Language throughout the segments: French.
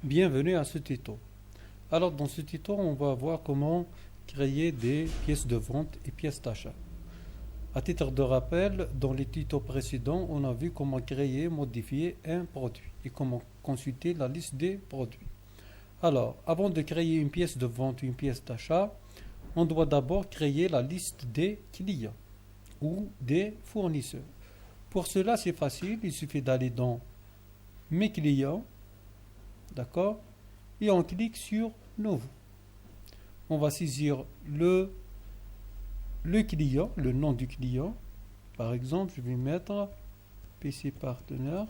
Bienvenue à ce tuto. Alors dans ce tuto, on va voir comment créer des pièces de vente et pièces d'achat. À titre de rappel, dans les tutos précédents, on a vu comment créer, modifier un produit et comment consulter la liste des produits. Alors, avant de créer une pièce de vente ou une pièce d'achat, on doit d'abord créer la liste des clients ou des fournisseurs. Pour cela, c'est facile, il suffit d'aller dans Mes clients, d'accord? Et on clique sur Nouveau. On va saisir le client, le nom du client. Par exemple, je vais mettre PC Partners.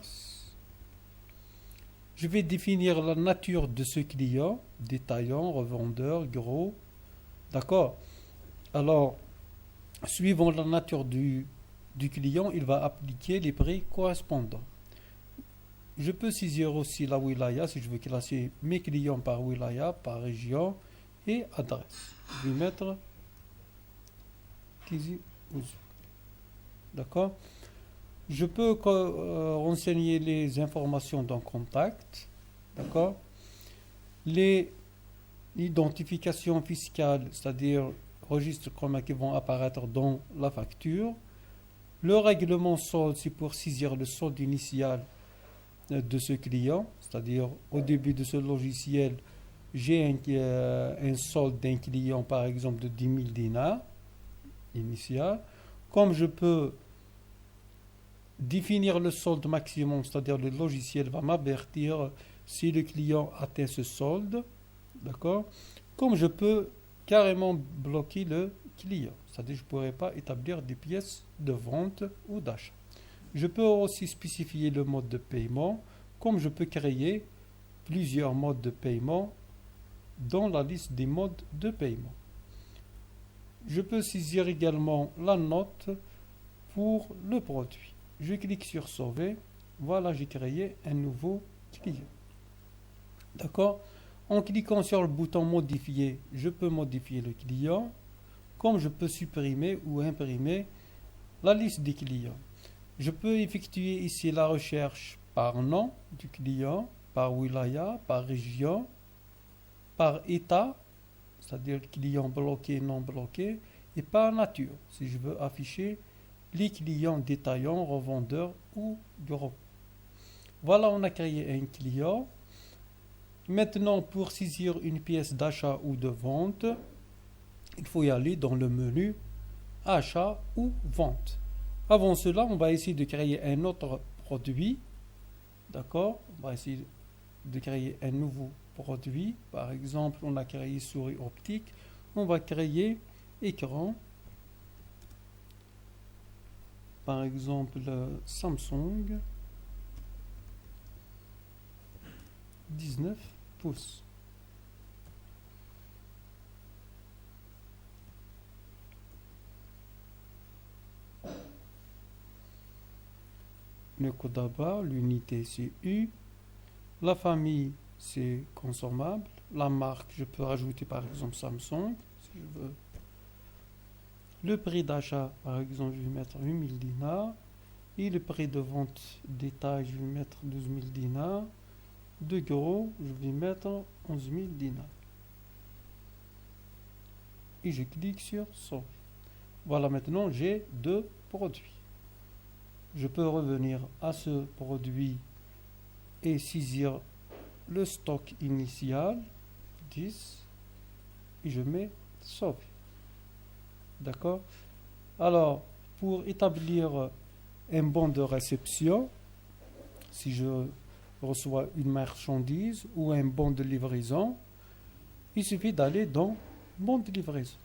Je vais définir la nature de ce client, détaillant, revendeur, gros. D'accord? Alors, suivant la nature du client, il va appliquer les prix correspondants. Je peux saisir aussi la wilaya si je veux classer mes clients par wilaya, par région et adresse. Je vais mettre Tizi Ouzou. D'accord? Je peux renseigner les informations dans contact. D'accord? Les identifications fiscales, c'est-à-dire registres communs qui vont apparaître dans la facture. Le règlement solde, c'est pour saisir le solde initial de ce client, c'est-à-dire au début de ce logiciel, j'ai un solde d'un client par exemple de 10 000 dinars initial. Comme je peux définir le solde maximum, c'est-à-dire le logiciel va m'avertir si le client atteint ce solde, d'accord? Comme je peux carrément bloquer le client, c'est-à-dire je ne pourrais pas établir des pièces de vente ou d'achat. Je peux aussi spécifier le mode de paiement, comme je peux créer plusieurs modes de paiement dans la liste des modes de paiement. Je peux saisir également la note pour le produit. Je clique sur Sauver. Voilà, j'ai créé un nouveau client. D'accord? En cliquant sur le bouton Modifier, je peux modifier le client, comme je peux supprimer ou imprimer la liste des clients. Je peux effectuer ici la recherche par nom du client, par wilaya, par région, par état, c'est-à-dire client bloqué, non bloqué, et par nature, si je veux afficher les clients détaillants, revendeurs ou gros. Voilà, on a créé un client. Maintenant, pour saisir une pièce d'achat ou de vente, il faut y aller dans le menu achat ou vente. Avant cela, on va essayer de créer un autre produit. D'accord? On va essayer de créer un nouveau produit. Par exemple, on a créé souris optique. On va créer écran. Par exemple, Samsung 19 pouces. Le code à bas, l'unité c'est U, la famille c'est consommable, la marque je peux rajouter par exemple Samsung si je veux. Le prix d'achat par exemple je vais mettre 8000 dinars et le prix de vente détail je vais mettre 12 000 dinars, de gros je vais mettre 11 000 dinars et je clique sur Sauver. Voilà, maintenant j'ai deux produits. Je peux revenir à ce produit et saisir le stock initial 10 et je mets sauver. D'accord? Alors, pour établir un bon de réception, si je reçois une marchandise ou un bon de livraison, il suffit d'aller dans bon de livraison.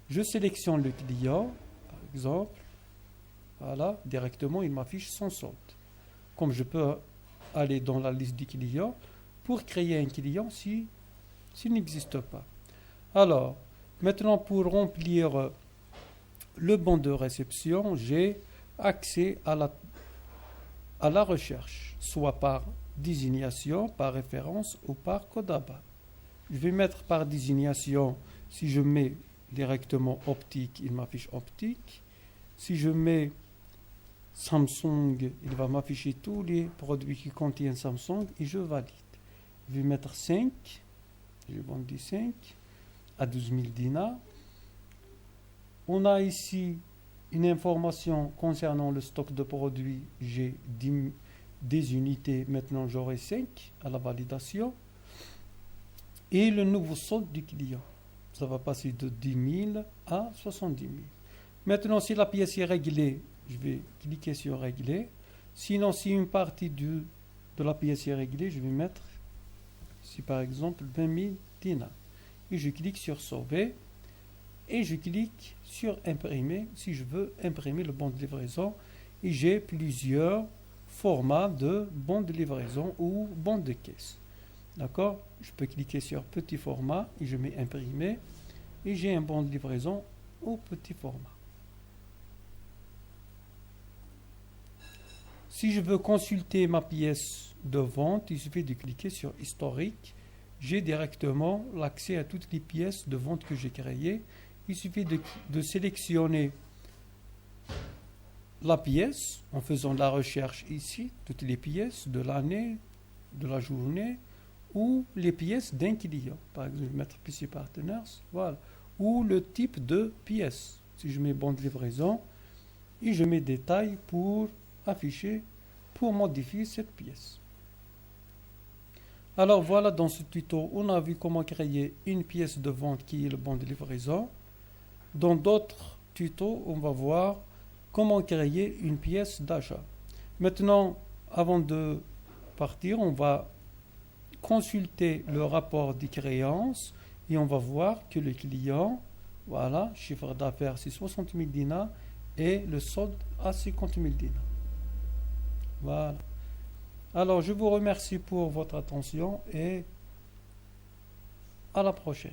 Je sélectionne le client, par exemple. Voilà, directement, il m'affiche son solde. Comme je peux aller dans la liste des clients pour créer un client s'il n'existe pas. Alors, maintenant, pour remplir le bon de réception, j'ai accès à la recherche, soit par désignation, par référence ou par code à bas. Je vais mettre par désignation, si je mets directement optique, il m'affiche optique. Si je mets Samsung, il va m'afficher tous les produits qui contiennent Samsung et je valide. Je vais mettre 5, j'ai vendu 5 à 12 000 dinars. On a ici une information concernant le stock de produits. J'ai des unités, maintenant j'aurai 5 à la validation. Et le nouveau solde du client. Ça va passer de 10 000 à 70 000. Maintenant, si la pièce est réglée, je vais cliquer sur régler. Sinon, si une partie de la pièce est réglée, je vais mettre ici par exemple 20 000 dinars. Et je clique sur sauver. Et je clique sur imprimer si je veux imprimer le bon de livraison. Et j'ai plusieurs formats de bon de livraison ou bon de caisse. D'accord? Je peux cliquer sur petit format et je mets imprimer. Et j'ai un bon de livraison au petit format. Si je veux consulter ma pièce de vente, il suffit de cliquer sur historique. J'ai directement l'accès à toutes les pièces de vente que j'ai créées. Il suffit de sélectionner la pièce en faisant la recherche ici, toutes les pièces de l'année, de la journée, ou les pièces d'un client. Par exemple, je vais mettre PC Partners, voilà. Ou le type de pièce. Si je mets bon de livraison, et je mets détail pour afficher, pour modifier cette pièce. Alors voilà, dans ce tuto, on a vu comment créer une pièce de vente qui est le bon de livraison. Dans d'autres tutos, on va voir comment créer une pièce d'achat. Maintenant, avant de partir, on va consulter le rapport des créances et on va voir que le client, voilà, chiffre d'affaires c'est 60 000 dinars et le solde à 50 000 dinars. Voilà. Alors, je vous remercie pour votre attention et à la prochaine.